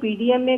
PDM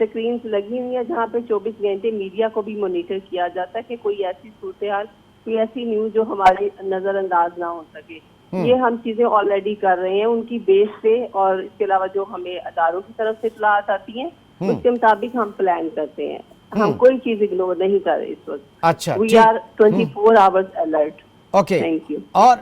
screens لگی ہوئی ہیں جہاں پہ 24 گھنٹے میڈیا کو بھی مانیٹر کیا جاتا ہے کہ کوئی ایسی صورتحال، کوئی ایسی نیوز جو ہمارے نظر انداز نہ ہو سکے. یہ ہم چیزیں آلریڈی کر رہے ہیں ان کی بیس پہ، اور اس کے علاوہ جو ہمیں اداروں کی طرف سے اطلاعات آتی ہیں اس کے مطابق ہم پلان کرتے ہیں. ہم کوئی چیز اگنور نہیں کر رہے اس وقت. اچھا، we are 24 hours alert. Okay, thank you. اور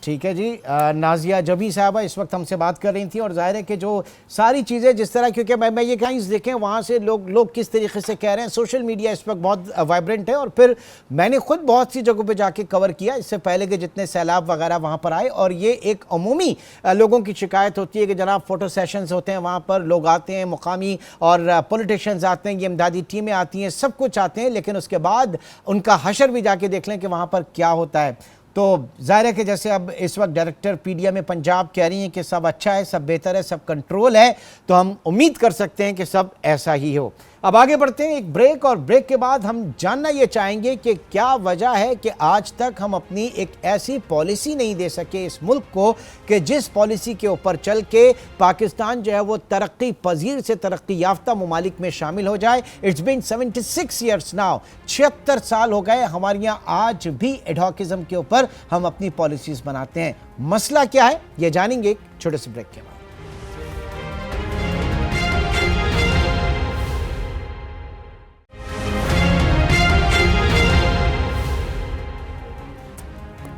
ٹھیک ہے جی. نازیہ جبی صاحبہ اس وقت ہم سے بات کر رہی تھیں، اور ظاہر ہے کہ جو ساری چیزیں جس طرح، کیونکہ میں یہ کہیں دیکھیں وہاں سے لوگ کس طریقے سے کہہ رہے ہیں. سوشل میڈیا اس وقت بہت وائبرنٹ ہے، اور پھر میں نے خود بہت سی جگہوں پہ جا کے کور کیا اس سے پہلے کہ جتنے سیلاب وغیرہ وہاں پر آئے، اور یہ ایک عمومی لوگوں کی شکایت ہوتی ہے کہ جناب فوٹو سیشنز ہوتے ہیں وہاں پر، لوگ آتے ہیں مقامی اور پولیٹیشینز آتے ہیں، یہ امدادی ٹیمیں آتی ہیں، سب کچھ آتے ہیں، لیکن اس کے بعد ان کا حشر بھی جا کے دیکھ لیں کہ وہاں پر کیا ہوتا ہے. تو ظاہر ہے کہ جیسے اب اس وقت director P D M Punjab کہہ رہی ہیں کہ سب اچھا ہے، سب بہتر ہے، سب کنٹرول ہے، تو ہم امید کر سکتے ہیں کہ سب ایسا ہی ہو. اب آگے بڑھتے ہیں ایک بریک، اور بریک کے بعد ہم جاننا یہ چاہیں گے کہ کیا وجہ ہے کہ آج تک ہم اپنی ایک ایسی پالیسی نہیں دے سکے اس ملک کو کہ جس پالیسی کے اوپر چل کے پاکستان جو ہے وہ ترقی پذیر سے ترقی یافتہ ممالک میں شامل ہو جائے. اٹس بین 76 ایئرس ناؤ، 76 سال ہو گئے ہمارے یہاں آج بھی ایڈہاکزم کے اوپر ہم اپنی پالیسیز بناتے ہیں. مسئلہ کیا ہے یہ جانیں گے ایک چھوٹے سے بریک کے بعد.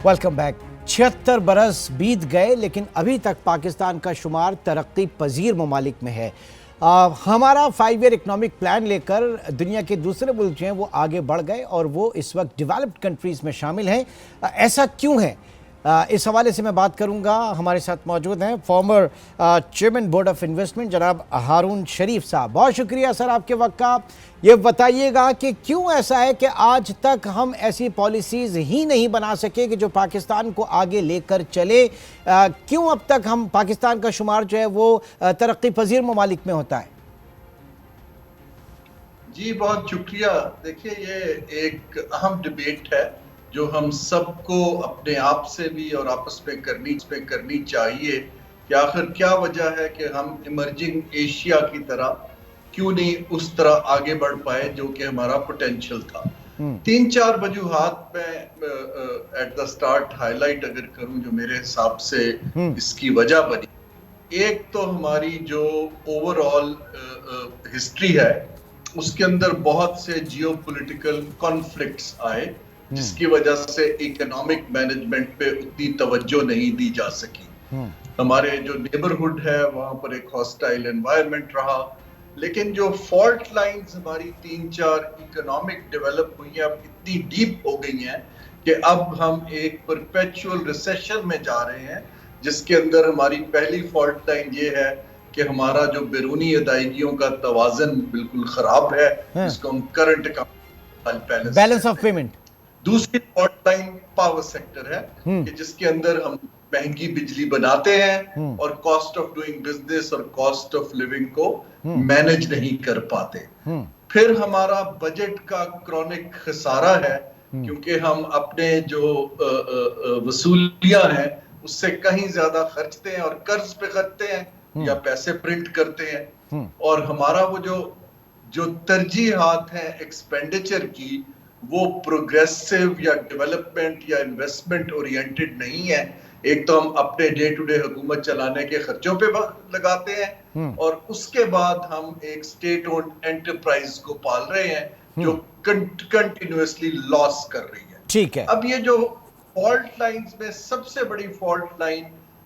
Welcome back. 76 برس بیت گئے لیکن ابھی تک پاکستان کا شمار ترقی پذیر ممالک میں ہے. ہمارا 5 ایئر اکنامک پلان لے کر دنیا کے دوسرے ملک جو ہیں وہ آگے بڑھ گئے اور وہ اس وقت ڈیولپڈ کنٹریز میں شامل ہیں. ایسا کیوں ہے؟ اس حوالے سے میں بات کروں گا. ہمارے ساتھ موجود ہیں former chairman board of investment جناب ہارون شریف صاحب. بہت شکریہ سر آپ کے وقت کا. یہ بتائیے گا کہ کیوں ایسا ہے کہ آج تک ہم ایسی پالیسیز ہی نہیں بنا سکے کہ جو پاکستان کو آگے لے کر چلے؟ کیوں اب تک ہم پاکستان کا شمار جو ہے وہ ترقی پذیر ممالک میں ہوتا ہے؟ جی بہت شکریہ. دیکھیے یہ ایک اہم ڈیبیٹ ہے جو ہم سب کو اپنے آپ سے بھی اور آپس میں کرنی چاہیے کہ آخر کیا وجہ ہے کہ ہم ایمرجنگ ایشیا کی طرح کیوں نہیں اس طرح آگے بڑھ پائے جو کہ ہمارا پوٹینشیل تھا. 3-4 وجوہات میں at the start highlight اگر کروں جو میرے حساب سے اس کی وجہ بنی. ایک تو ہماری جو اوور آل ہسٹری ہے اس کے اندر بہت سے جیو پولیٹیکل کانفلکٹس آئے جس کی وجہ سے اکنامک مینجمنٹ پہ اتنی توجہ نہیں دی جا سکی. ہمارے جو نیبرہڈ ہے وہاں پر ایک ہاسٹائل انوائرمنٹ رہا، لیکن جو فالٹ لائنز ہماری 3-4 اکنامک ڈیولپ ہوئی ہیں اب اتنی ڈیپ ہو گئی ہیں کہ اب ہم ایک پرپیچول ریسیشن میں جا رہے ہیں جس کے اندر ہماری پہلی فالٹ لائن یہ ہے کہ ہمارا جو بیرونی ادائیگیوں کا توازن بالکل خراب ہے جس کو ہم current account balance of payment. دوسری فالٹ لائن پاور سیکٹر ہے کہ جس کے اندر ہم مہنگی بجلی بناتے ہیں اور کاسٹ آف ڈوئنگ بزنس اور کاسٹ آف لیونگ کو مینج نہیں کر پاتے. پھر ہمارا بجٹ کا کرونک خسارہ ہے کیونکہ ہم اپنے جو وصولیاں ہیں اس سے کہیں زیادہ خرچتے ہیں اور قرض پہ خرچتے ہیں یا پیسے پرنٹ کرتے ہیں، اور ہمارا وہ جو ترجیحات ہیں ایکسپینڈیچر کی وہ پروگریسو یا ڈیولپمنٹ یا انویسٹمنٹ اورینٹڈ نہیں ہے. ایک تو ہم اپنے ڈے ٹو ڈے حکومت چلانے کے خرچوں پہ لگاتے ہیں اور اس کے بعد ہم ایک اسٹیٹ اونڈ انٹرپرائز کو پال رہے ہیں جو کنٹینیوسلی لاس کر رہی ہے. ٹھیک ہے. اب یہ جو فالٹ لائنز میں سب سے بڑی فالٹ لائن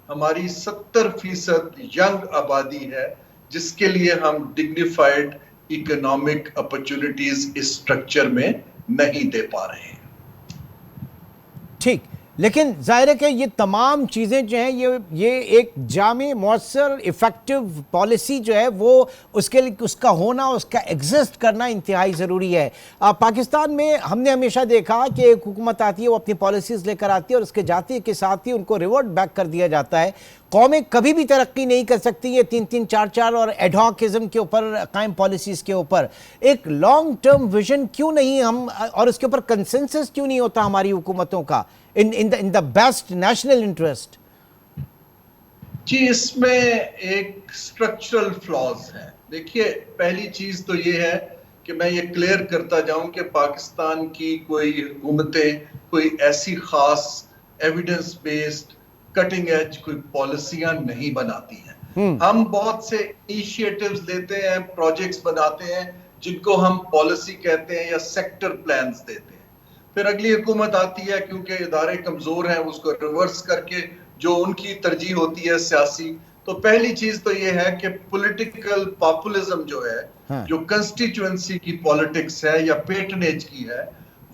ہماری 70% ینگ آبادی ہے جس کے لیے ہم ڈگنیفائڈ اکنامک اپرچونٹیز اس سٹرکچر میں نہیں دے پا رہے ہیں. ٹھیک، لیکن ظاہر ہے کہ یہ تمام چیزیں جو ہیں یہ ایک جامع مؤثر افیکٹو پالیسی جو ہے وہ اس کے لیے اس کا ہونا، اس کا ایگزسٹ کرنا انتہائی ضروری ہے. پاکستان میں ہم نے ہمیشہ دیکھا کہ ایک حکومت آتی ہے وہ اپنی پالیسیز لے کر آتی ہے اور اس کے جاتے کے ساتھ ہی ان کو ریورٹ بیک کر دیا جاتا ہے. قومیں کبھی بھی ترقی نہیں کر سکتی یہ 3-3, 4-4 اور ایڈہاکزم کے اوپر قائم پالیسیز کے اوپر. ایک لانگ ٹرم ویژن کیوں نہیں ہم اور اس کے اوپر کنسنسس کیوں نہیں ہوتا ہماری حکومتوں کا in the best national interest؟ جی اس میں ایک اسٹرکچرل فلاز ہے. دیکھیے پہلی چیز تو یہ ہے کہ میں یہ کلیئر کرتا جاؤں کہ پاکستان کی کوئی حکومتیں کوئی ایسی خاص ایویڈنس بیسڈ کٹنگ ایج کوئی پالیسیاں نہیں بناتی ہیں. ہم بہت سے انیشیٹوز لیتے ہیں, پروجیکٹس بناتے ہیں جن کو ہم پالیسی کہتے ہیں یا سیکٹر پلانز دیتے ہیں. پھر اگلی حکومت آتی ہے, کیونکہ ادارے کمزور ہیں, اس کو ریورس کر کے جو ان کی ترجیح ہوتی ہے سیاسی. تو پہلی چیز تو یہ ہے کہ پولیٹیکل پاپولزم جو ہے, جو کنسٹیچوئنسی کی پالیٹکس ہے یا پیٹرنیج کی ہے,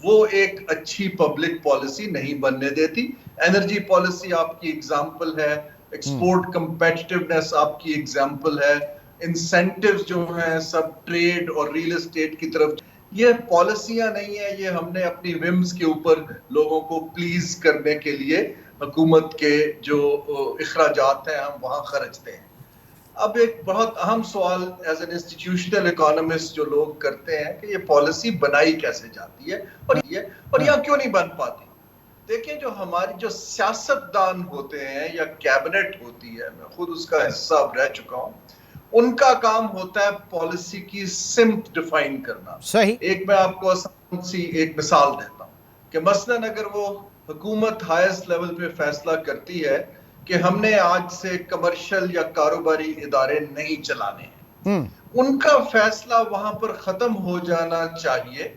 وہ ایک اچھی پبلک پالیسی نہیں بننے دیتی. انرجی پالیسی آپ کی اگزامپل ہے, ایکسپورٹ کمپیٹیٹیونیس آپ کی اگزامپل ہے, انسینٹیوز جو ہیں سب ٹریڈ اور ریل اسٹیٹ کی طرف. یہ پالیسیاں نہیں ہیں, یہ ہم نے اپنی ومز کے اوپر لوگوں کو پلیز کرنے کے لیے حکومت کے جو اخراجات ہیں ہم وہاں خرچتے ہیں. اب ایک بہت اہم سوال ایز این انسٹیٹیوشنل اکانومسٹ جو لوگ کرتے ہیں کہ یہ پالیسی بنائی کیسے جاتی ہے اور یہاں کیوں نہیں بن پاتی. دیکھیں جو ہماری جو سیاستدان ہوتے ہیں یا کیبنٹ ہوتی ہے, میں خود اس کا حصہ رہ چکا ہوں, ان کا کام ہوتا ہے پالیسی کی سمت ڈیفائن کرنا. صحیح. ایک میں آپ کو آسان سی ایک مثال دیتا ہوں کہ مثلاً اگر وہ حکومت ہائیسٹ لیول پہ فیصلہ کرتی ہے کہ ہم نے آج سے کمرشل یا کاروباری ادارے نہیں چلانے ہیں, ان کا فیصلہ وہاں پر ختم ہو جانا چاہیے.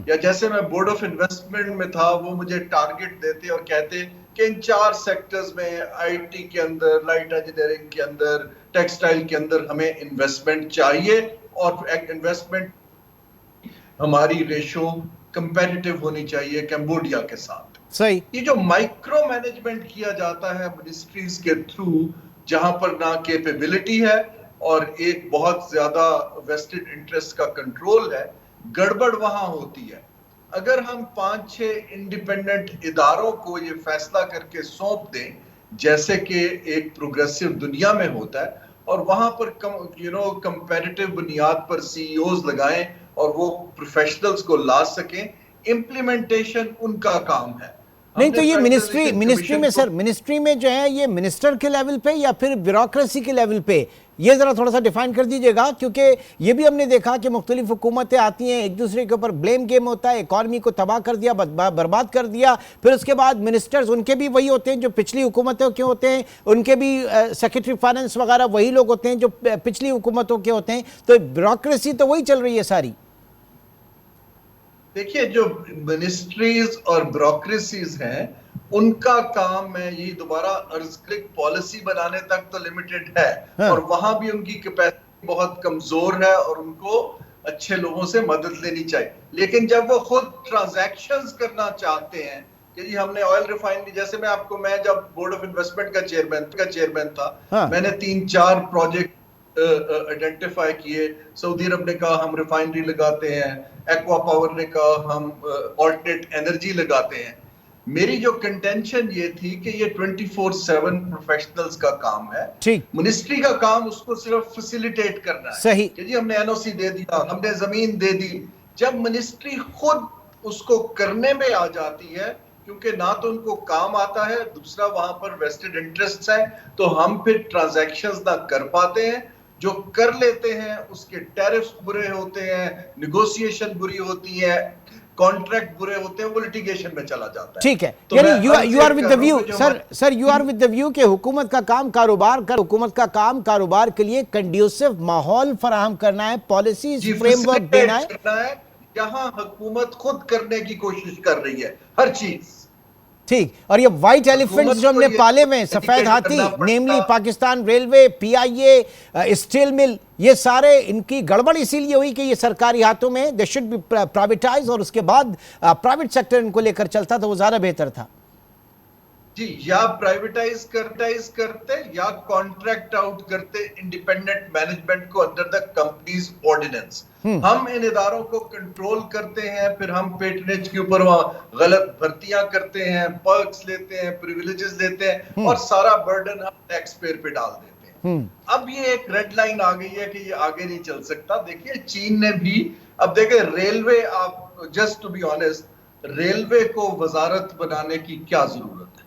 یا جیسے میں بورڈ آف انویسٹمنٹ میں تھا, وہ مجھے ٹارگٹ دیتے اور کہتے کہ ان 4 سیکٹرز میں آئی ٹی کے اندر, لائٹ انجینئرنگ کے اندر, ٹیکسٹائل کے اندر ہمیں انویسٹمنٹ چاہیے, اور انویسٹمنٹ ہماری ریشو کمپیٹیٹیو ہونی چاہیے کمبوڈیا کے ساتھ. صحیح. یہ جو مائکرو مینجمنٹ کیا جاتا ہے منسٹریز کے تھرو, جہاں پر نہ کیپیبلٹی ہے اور ایک بہت زیادہ ویسٹڈ انٹرسٹ کا کنٹرول ہے, گڑبڑ وہاں ہوتی ہے. اگر ہم 5-6 انڈیپینڈنٹ اداروں کو یہ فیصلہ کر کے سونپ دیں جیسے کہ ایک پروگریسو دنیا میں ہوتا ہے, اور وہاں پر کمپیٹیٹیو بنیاد پر سی ای اوز لگائیں اور وہ پروفیشنلز کو لا سکیں, امپلیمنٹیشن ان کا کام ہے. نہیں تو یہ منسٹری میں سر, منسٹری میں جو ہے یہ منسٹر کے لیول پہ یا پھر بیوروکریسی کے لیول پہ, یہ ذرا تھوڑا سا ڈیفائن کر دیجئے گا, کیونکہ یہ بھی ہم نے دیکھا کہ مختلف حکومتیں آتی ہیں, ایک دوسرے کے اوپر بلیم گیم ہوتا ہے, اکانومی کو تباہ کر دیا, برباد کر دیا, پھر اس کے بعد منسٹرز ان کے بھی وہی ہوتے ہیں جو پچھلی حکومتوں کے ہوتے ہیں, ان کے بھی سیکرٹری فائننس وغیرہ وہی لوگ ہوتے ہیں جو پچھلی حکومتوں کے ہوتے ہیں, تو بیوروکریسی تو وہی چل رہی ہے ساری. دیکھیے جو منسٹریز اور بیوروکریسیز ہیں ان کا کام میں یہی دوبارہ عرض کلک پالیسی بنانے تک تو لیمیٹڈ ہے, اور وہاں بھی ان کی کیپیسٹی بہت کمزور ہے اور ان کو اچھے لوگوں سے مدد لینی چاہیے. لیکن جب وہ خود ٹرانزیکشنز کرنا چاہتے ہیں کہ جی ہم نے آئل ریفائنری, جیسے میں جب بورڈ آف انویسٹمنٹ کا چیئرمین تھا, میں نے 3-4 پروجیکٹ آئیڈینٹیفائی کیے. سعودی عرب نے کہا ہم ریفائنری لگاتے ہیں, ایکوا پاور نے کہا ہم آلٹرنیٹ انرجی لگاتے ہیں. میری جو کنٹینشن یہ تھی کہ یہ 24/7 پروفیشنلز کا کام ہے, منسٹری کا کام اس کو صرف فیسیلیٹیٹ کرنا ہے. صحیح. کہ جی ہم نے این او سی دے دیا, ہم نے زمین دے دی. جب منسٹری خود اس کو کرنے میں آ جاتی ہے, کیونکہ نہ تو ان کو کام آتا ہے, دوسرا وہاں پر ویسٹڈ انٹرسٹس ہیں, تو ہم پھر ٹرانزیکشنز نہ کر پاتے ہیں. جو کر لیتے ہیں اس کے ٹیرفز برے ہوتے ہیں, نیگوسیشن بری ہوتی ہے, کانٹریکٹ برے ہوتے ہیں, وہ لٹیگیشن میں چلا جاتا ہے. ٹھیک ہے, یعنی you are with the view sir you are with the view کہ حکومت کا کام حکومت کا کام کاروبار کے لیے کنڈیوسو ماحول فراہم کرنا ہے, پالیسیز فریم ورک دینا ہے. یہاں حکومت خود کرنے کی کوشش کر رہی ہے ہر چیز. ٹھیک, اور یہ وائٹ ایلیفنٹس جو ہم نے پالے میں, سفید ہاتھی, نیملی پاکستان ریلوے, پی آئی اے, اسٹیل مل, یہ سارے ان کی گڑبڑ اسی لیے ہوئی کہ یہ سرکاری ہاتھوں میں دے شوڈ بی پرائیویٹائز, اور اس کے بعد پرائیویٹ سیکٹر ان کو لے کر چلتا تو وہ زیادہ بہتر تھا. جی, یا پرائیویٹائز کرتے یا کانٹریکٹ آؤٹ کرتے انڈیپینڈنٹ مینجمنٹ کو انڈر دا کمپنیز آرڈیننس. ہم ان اداروں کو کنٹرول کرتے ہیں, پھر ہم پیٹرنیج کے اوپر وہاں غلط بھرتیاں کرتے ہیں, پرکس لیتے ہیں, پریویلیجز لیتے ہیں, اور سارا برڈن ہم ٹیکس پیئر پہ ڈال دیتے ہیں. اب یہ ایک ریڈ لائن آ گئی ہے کہ یہ آگے نہیں چل سکتا. دیکھیے چین نے بھی, اب دیکھیں ریلوے, آپ just to be honest, railway کو وزارت بنانے کی کیا ضرورت ہے؟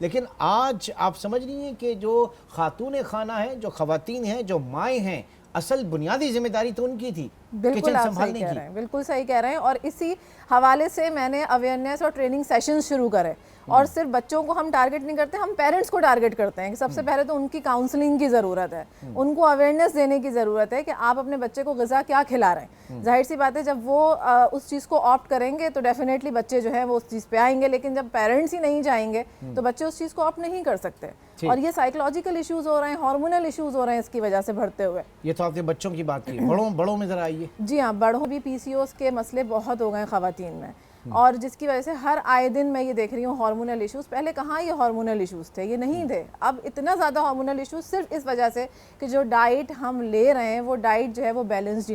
لیکن آج آپ سمجھ رہی ہیں کہ جو خاتون خانہ ہیں، جو خواتین ہیں، جو مائیں ہیں، اصل بنیادی ذمہ داری تو ان کی تھی بالکل کچن آپ سنبھالنے صحیح کہہ کی. رہے ہیں، بالکل صحیح کہہ رہے ہیں. اور اسی حوالے سے میں نے اویئرنیس اور ٹریننگ سیشن شروع کرے. اور صرف بچوں کو ہم ٹارگٹ نہیں کرتے، ہم پیرنٹس کو ٹارگٹ کرتے ہیں کہ سب سے پہلے تو ان کی کاؤنسلنگ کی ضرورت ہے، ان کو اویئرنیس دینے کی ضرورت ہے کہ آپ اپنے بچے کو غذا کیا کھلا رہے ہیں. ظاہر سی بات ہے جب وہ اس چیز کو آپٹ کریں گے تو ڈیفینیٹلی بچے جو ہیں وہ اس چیز پہ آئیں گے، لیکن جب پیرنٹس ہی نہیں جائیں گے تو بچے اس چیز کو آپٹ نہیں کر سکتے. اور یہ سائیکولوجیکل ایشوز ہو رہے ہیں، ہارمونل ایشوز ہو رہے ہیں اس کی وجہ سے بڑھتے ہوئے. یہ تو آپ نے بچوں کی بات کی، بڑوں میں ذرا آئیے. جی ہاں، بڑوں بھی پی سی اوز کے مسئلے بہت ہو گئے خواتین میں، اور جس کی وجہ سے ہر آئے دن میں یہ دیکھ رہی ہوں ہارمونل ایشوز. پہلے کہاں یہ ہارمونل ایشوز تھے، یہ نہیں تھے. اب اتنا زیادہ ہارمونل ایشوز صرف اس وجہ سے کہ جو ڈائٹ ہم لے رہے ہیں وہ ڈائٹ جو ہے وہ بیلنسڈ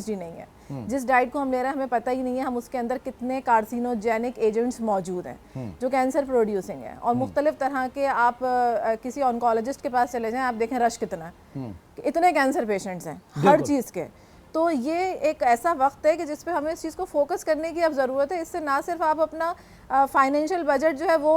ہی نہیں ہے. جس ڈائٹ کو ہم لے رہے ہیں ہمیں پتہ ہی نہیں ہے ہم اس کے اندر کتنے کارسینوجینک ایجنٹس موجود ہیں جو کینسر پروڈیوسنگ ہیں. اور مختلف طرح کے آپ کسی آنکولوجسٹ کے پاس چلے جائیں، آپ دیکھیں رش کتنا ہے، اتنے کینسر پیشنٹس ہیں ہر چیز کے. تو یہ ایک ایسا وقت ہے کہ جس پہ ہمیں اس چیز کو فوکس کرنے کی اب ضرورت ہے. اس سے نہ صرف آپ اپنا فائنینشیل بجٹ جو ہے وہ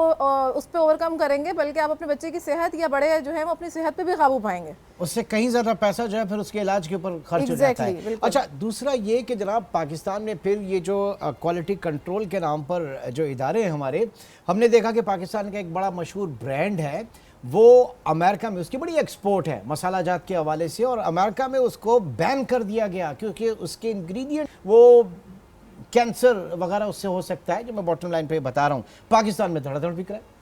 اس پہ اوور کم کریں گے، بلکہ آپ اپنے بچے کی صحت یا بڑے جو ہیں وہ اپنی صحت پہ بھی قابو پائیں گے. اس سے کہیں زیادہ پیسہ جو ہے پھر اس کے علاج کے اوپر خرچ ہو جاتا ہے. اچھا، دوسرا یہ کہ جناب پاکستان میں پھر یہ جو کوالٹی کنٹرول کے نام پر جو ادارے ہیں ہمارے، ہم نے دیکھا کہ پاکستان کا ایک بڑا مشہور برانڈ ہے، وہ امریکہ میں اس کی بڑی ایکسپورٹ ہے مسالہ جات کے حوالے سے، اور امریکہ میں اس کو بین کر دیا گیا کیونکہ اس کے انگریڈینٹ وہ کینسر وغیرہ اس سے ہو سکتا ہے. جو میں باٹم لائن پہ بتا رہا ہوں، پاکستان میں دھڑا دھڑ بک رہا ہے.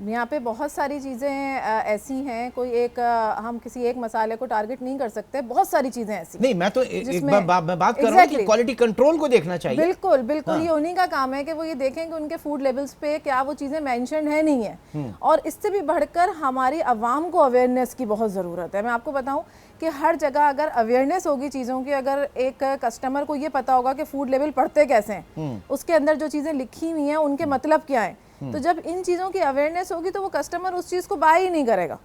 یہاں پہ بہت ساری چیزیں ایسی ہیں، کوئی ایک ہم کسی ایک مسالے کو ٹارگٹ نہیں کر سکتے، بہت ساری چیزیں ایسی. نہیں، میں تو میں بات کر رہا ہوں کہ کوالٹی کنٹرول کو دیکھنا چاہیے. بالکل بالکل، یہ انہی کا کام ہے کہ وہ یہ دیکھیں کہ ان کے فوڈ لیبلز پہ کیا وہ چیزیں مینشنڈ ہے نہیں ہیں. اور اس سے بھی بڑھ کر ہماری عوام کو اویئرنیس کی بہت ضرورت ہے. میں آپ کو بتاؤں کہ ہر جگہ اگر اویئرنیس ہوگی چیزوں کی، اگر ایک کسٹمر کو یہ پتا ہوگا کہ فوڈ لیبل پڑھتے کیسے ہیں، اس کے اندر جو چیزیں لکھی ہوئی ہیں ان کے مطلب کیا ہیں، تو جب ان چیزوں کی اویئرنیس ہوگی تو وہ کسٹمر اس چیز کو بائی ہی نہیں کرے گا.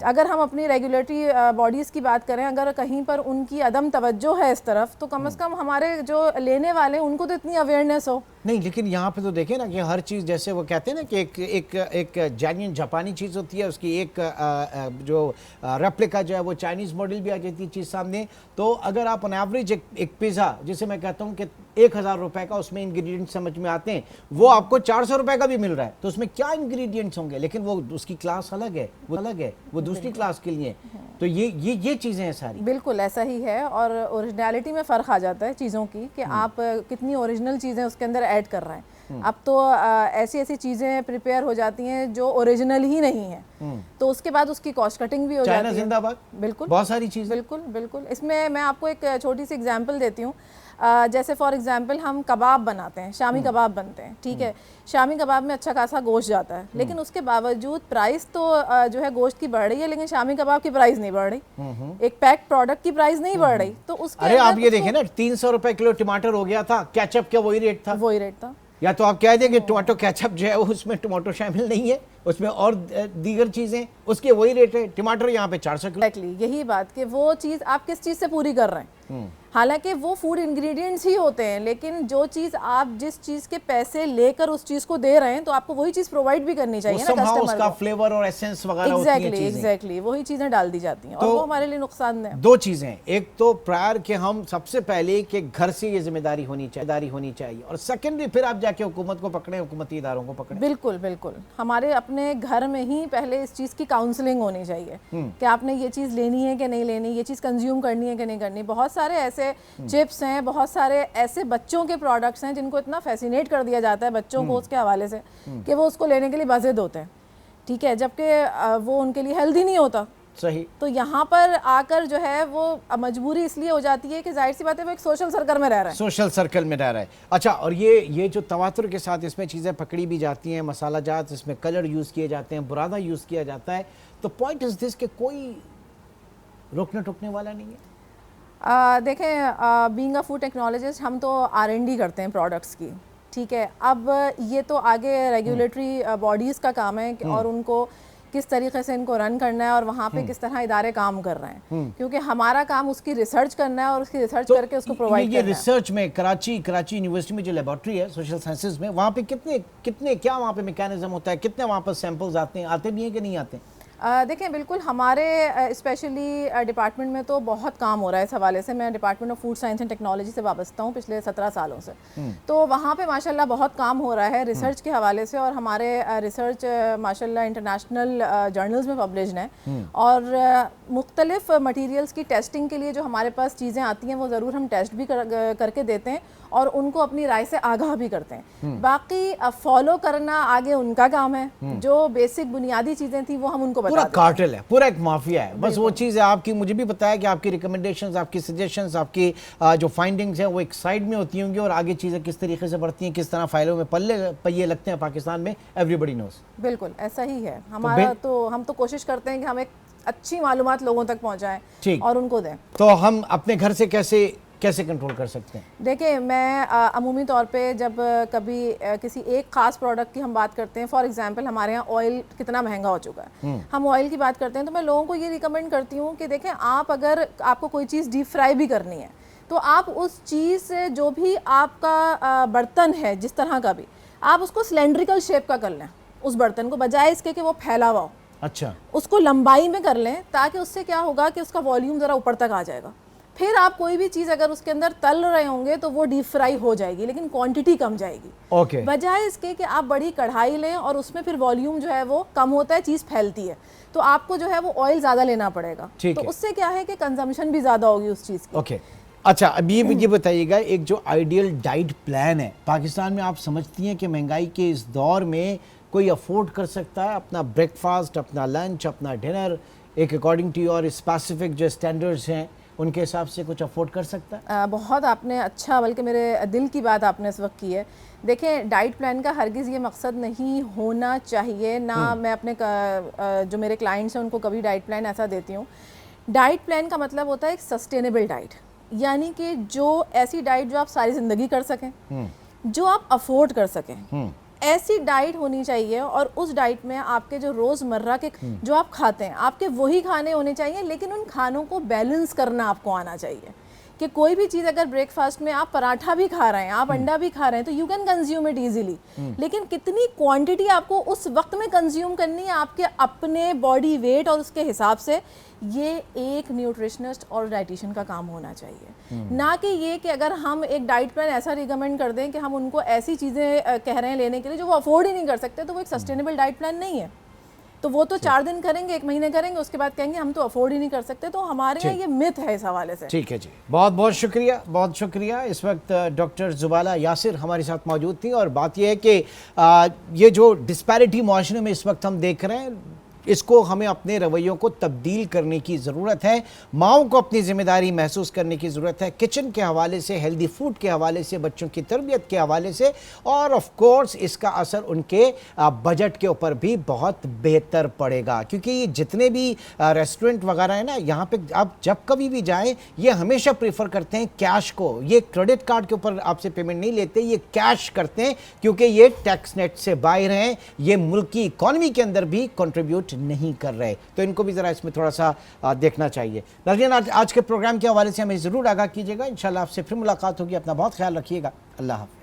اگر ہم اپنی ریگولیٹری باڈیز کی بات کریں، اگر کہیں پر ان کی عدم توجہ ہے اس طرف، تو کم از کم ہمارے جو لینے والے ہیں ان کو تو اتنی اویئرنیس ہو. نہیں، لیکن یہاں پہ تو دیکھیں نا کہ ہر چیز جیسے وہ کہتے ہیں نا کہ ایک جینین جاپانی چیز ہوتی ہے، اس کی ایک جو ریپلیکا جو ہے وہ چائنیز ماڈل بھی آ جاتی ہے چیز سامنے. تو اگر آپ آن ایوریج ایک پیزا جسے میں کہتا ہوں کہ 1000 روپے کا اس میں انگریڈینٹ سمجھ میں آتے ہیں، وہ آپ کو 400 روپے کا بھی مل رہا ہے، تو اس میں کیا انگریڈینٹس ہوں گے، لیکن وہ اس کی کلاس الگ ہے، وہ دوسری کلاس کے لیے. تو یہ چیزیں ہیں ساری. بالکل ایسا ہی ہے. اور اوریجنلٹی میں فرق آ جاتا ہے چیزوں کی کہ آپ کتنی اوریجنل چیزیں اس کے اندر ایڈ کر رہے ہیں. اب تو ایسی چیزیں پریپیئر ہو جاتی ہیں جو اوریجنل ہی نہیں ہیں، تو اس کے بعد اس کی کاسٹ کٹنگ بھی ہو جاتی ہے. چائنا زندہ باد. بالکل، بہت ساری چیزیں. بالکل. اس میں آپ کو ایک چھوٹی سی اگزامپل دیتی ہوں. جیسے فار ایگزامپل ہم کباب بناتے ہیں، شامی کباب بنتے ہیں، ٹھیک ہے. شامی کباب میں اچھا خاصا گوشت جاتا ہے، لیکن اس کے باوجود پرائس تو جو ہے گوشت کی بڑھ رہی ہے، لیکن شامی کباب کی پرائس نہیں بڑھ رہی، ایک پیک پروڈکٹ کی پرائس نہیں بڑھ رہی. تو اس کے آپ یہ دیکھیں نا 300 روپے کلو ٹماٹر ہو گیا تھا، کیچپ کیا وہی ریٹ تھا. یا تو آپ کہہ دیں کہ ٹماٹو کیچپ جو ہے اس میں ٹماٹو شامل نہیں ہے، اس میں اور دیگر چیزیں، اس کے وہی ریٹ ہے. ٹماٹر یہاں پہ 400 کلو. یہی بات کہ وہ چیز آپ کس چیز سے پوری کر رہے ہیں. حالانکہ وہ فوڈ انگریڈینٹس ہی ہوتے ہیں، لیکن جو چیز آپ جس چیز کے پیسے لے کر اس چیز کو دے رہے ہیں تو آپ کو وہی چیز پرووائڈ بھی کرنی چاہیے نا کسٹمر کو. اس کا فلیور اور ایسنس وغیرہ ہوتی ہیں چیزیں. ایگزیکٹلی وہی چیزیں ڈال دی جاتی ہیں، اور وہ ہمارے لیے نقصان دہ. دو چیزیں، ایک تو پرائر کہ ہم سب سے پہلے کہ گھر سے یہ ذمہ داری ہونی چاہیے، اور سیکنڈری پھر آپ جا کے حکومت کو پکڑیں، حکومتی اداروں کو پکڑیں. بالکل. ہمارے اپنے گھر میں ہی پہلے اس چیز کی کاؤنسلنگ ہونی چاہیے کہ آپ نے یہ چیز لینی ہے کہ نہیں لینی، یہ چیز کنزیوم کرنی ہے کہ نہیں کرنی. بہت سارے ایسے چپس ہیں، بہت سارے ایسے بچوں کے پروڈکٹس ہیں جن کو اتنا فیسینیٹ کر دیا جاتا ہے بچوں کو اس کے حوالے سے کہ وہ اس کو لینے کے لیے بضد ہوتے ہیں، ٹھیک ہے، جبکہ وہ ان کے لیے ہیلدی نہیں ہوتا. صحیح. تو یہاں پر آ کر جو ہے وہ مجبوری اس لیے ہو جاتی ہے کہ ظاہر سی بات ہے وہ ایک سوشل سرکل میں رہ رہا ہے. اچھا، اور یہ جو تواتر کے ساتھ اس میں چیزیں پکڑی بھی جاتی ہیں، مسالہ جات، اس میں کلر یوز کیے جاتے ہیں، برادہ یوز کیا جاتا ہے، تو پوائنٹ از دس کہ کوئی روکنے ٹوکنے والا نہیں ہے. دیکھیں، بینگ اے فوڈ ٹیکنالوجسٹ ہم تو R&D کرتے ہیں پروڈکٹس کی، ٹھیک ہے. اب یہ تو آگے ریگولیٹری باڈیز کا کام ہے اور ان کو کس طریقے سے ان کو رن کرنا ہے اور وہاں پہ کس طرح ادارے کام کر رہے ہیں، کیونکہ ہمارا کام اس کی ریسرچ کرنا ہے اور اس کی ریسرچ کر کے اس کو پرووائڈ یہ کرنا ہے۔ ریسرچ میں کراچی یونیورسٹی میں جو لیبارٹری ہے سوشل سائنسز میں، وہاں پہ کتنے کیا وہاں پہ میکینزم ہوتا ہے، کتنے وہاں پر سیمپلز آتے بھی ہیں کہ نہیں آتے؟ دیکھیں بالکل ہمارے اسپیشلی ڈپارٹمنٹ میں تو بہت کام ہو رہا ہے اس حوالے سے۔ میں department of food science and technology سے وابستہ ہوں پچھلے 17 سالوں سے، تو وہاں پہ ماشاء اللہ بہت کام ہو رہا ہے ریسرچ کے حوالے سے، اور ہمارے ریسرچ ماشاء اللہ انٹرنیشنل جرنلز میں پبلشڈ ہیں، اور مختلف مٹیریلز کی ٹیسٹنگ کے لیے جو ہمارے پاس چیزیں آتی ہیں وہ ضرور ہم ٹیسٹ بھی کر کے دیتے ہیں اور ان کو اپنی رائے سے آگاہ بھی کرتے ہیں۔ باقی فالو کرنا آگے ان کا کام ہے، جو بیسک بنیادی چیزیں تھیں وہ ہم ان کو بتا پورا کارٹل ہے، پورا ایک مافیا ہے، بس وہ چیز ہے آپ کی، مجھے بھی بتایا کہ آپ کی ریکمنڈیشنز، آپ کی سجیشنز، آپ کی جو فائنڈنگز ہیں وہ ایک سائڈ میں ہوتی ہوں گی، اور آگے چیزیں کس طریقے سے بڑھتی ہیں، کس طرح فائلوں میں پہیے لگتے ہیں پاکستان میں، ایوری بڈی نوز۔ بالکل ایسا ہی ہے ہمارا، تو ہم تو کوشش کرتے ہیں کہ ہم ایک اچھی معلومات لوگوں تک پہنچائیں اور ان کو دیں۔ تو ہم اپنے گھر سے کیسے کنٹرول کر سکتے ہیں؟ دیکھیں میں عمومی طور پہ جب کبھی کسی ایک خاص پروڈکٹ کی ہم بات کرتے ہیں، فار ایگزامپل ہمارے ہاں آئل کتنا مہنگا ہو چکا ہے، ہم آئل کی بات کرتے ہیں، تو میں لوگوں کو یہ ریکمینڈ کرتی ہوں کہ دیکھیں آپ کو کوئی چیز ڈیپ فرائی بھی کرنی ہے تو آپ اس چیز سے جو بھی آپ کا برتن ہے جس طرح کا بھی، آپ اس کو سلینڈریکل شیپ کا کر لیں، اس برتن کو، بجائے اس کے کہ وہ پھیلا ہوا ہو، اچھا اس کو لمبائی میں کر لیں، تاکہ اس سے کیا ہوگا کہ اس کا والیوم ذرا اوپر تک آ جائے گا۔ پھر آپ کوئی بھی چیز اگر اس کے اندر تل رہے ہوں گے تو وہ ڈیپ فرائی ہو جائے گی، لیکن کوانٹٹی کم جائے گی، اوکے، بجائے اس کے کہ آپ بڑی کڑھائی لیں اور اس میں پھر والیوم جو ہے وہ کم ہوتا ہے، چیز پھیلتی ہے، تو آپ کو جو ہے وہ آئل زیادہ لینا پڑے گا، تو اس سے کیا ہے کہ کنزمپشن بھی زیادہ ہوگی اس چیز کی۔ اوکے، اچھا اب یہ بتائیے گا، ایک جو آئیڈیل ڈائٹ پلان ہے پاکستان میں، آپ سمجھتی ہیں کہ مہنگائی کے اس دور میں کوئی افورڈ کر سکتا ہے اپنا بریک فاسٹ، اپنا لنچ، اپنا ڈنر ایک اکارڈنگ ٹو یور اسپیسیفک جو اسٹینڈرڈز ہیں ان کے حساب سے کچھ افورڈ کر سکتا ہے؟ بہت آپ نے اچھا، بلکہ میرے دل کی بات آپ نے اس وقت کی ہے۔ دیکھیں ڈائٹ پلان کا ہرگز یہ مقصد نہیں ہونا چاہیے، نہ میں اپنے جو میرے کلائنٹس ہیں ان کو کبھی ڈائٹ پلان ایسا دیتی ہوں۔ ڈائٹ پلان کا مطلب ہوتا ہے ایک سسٹینیبل ڈائٹ، یعنی کہ جو ایسی ڈائٹ جو آپ ساری زندگی کر سکیں، جو آپ افورڈ کر سکیں، ایسی ڈائٹ ہونی چاہیے، اور اس ڈائٹ میں آپ کے جو روز مرہ کے جو آپ کھاتے ہیں آپ کے وہی کھانے ہونے چاہیے، لیکن ان کھانوں کو بیلنس کرنا آپ کو آنا چاہیے، کہ کوئی بھی چیز اگر بریک فاسٹ میں آپ پراٹھا بھی کھا رہے ہیں، آپ انڈا بھی کھا رہے ہیں، تو you can consume it easily, لیکن کتنی کوانٹٹی آپ کو اس وقت میں کنزیوم کرنی ہے آپ کے اپنے باڈی ویٹ اور اس کے حساب سے، یہ ایک نیوٹریشنسٹ اور ڈائٹیشین کا کام ہونا چاہیے، نہ کہ یہ کہ اگر ہم ایک ڈائٹ پلان ایسا ریکمینڈ کر دیں کہ ہم ان کو ایسی چیزیں کہہ رہے ہیں لینے کے لیے جو وہ افورڈ ہی نہیں کر سکتے، تو وہ ایک سسٹینیبل ڈائٹ پلان نہیں ہے۔ تو وہ تو 4 دن کریں گے، 1 مہینے کریں گے، اس کے بعد کہیں گے ہم تو افورڈ ہی نہیں کر سکتے، تو ہمارے یہاں یہ مت ہے اس حوالے سے۔ ٹھیک ہے جی، بہت بہت شکریہ، بہت شکریہ۔ اس وقت ڈاکٹر زبالہ یاسر ہمارے ساتھ موجود تھیں، اور بات یہ ہے کہ یہ جو ڈسپیرٹی معاشرے میں اس وقت ہم دیکھ رہے ہیں، اس کو ہمیں اپنے رویوں کو تبدیل کرنے کی ضرورت ہے، ماؤں کو اپنی ذمہ داری محسوس کرنے کی ضرورت ہے، کچن کے حوالے سے، ہیلدی فوڈ کے حوالے سے، بچوں کی تربیت کے حوالے سے، اور آف کورس اس کا اثر ان کے بجٹ کے اوپر بھی بہت بہتر پڑے گا، کیونکہ یہ جتنے بھی ریسٹورنٹ وغیرہ ہیں نا، یہاں پہ آپ جب کبھی بھی جائیں یہ ہمیشہ پریفر کرتے ہیں کیش کو، یہ کریڈٹ کارڈ کے اوپر آپ سے پیمنٹ نہیں لیتے، یہ کیش کرتے ہیں، کیونکہ یہ ٹیکس نیٹ سے باہر ہیں، یہ ملک کی اکانومی کے اندر بھی کنٹریبیوٹ نہیں کر رہے، تو ان کو بھی ذرا اس میں تھوڑا سا دیکھنا چاہیے۔ ناظرین آج کے پروگرام کے حوالے سے ہمیں ضرور آگاہ کیجیے گا، انشاءاللہ آپ سے پھر ملاقات ہوگی، اپنا بہت خیال رکھیے گا، اللہ حافظ۔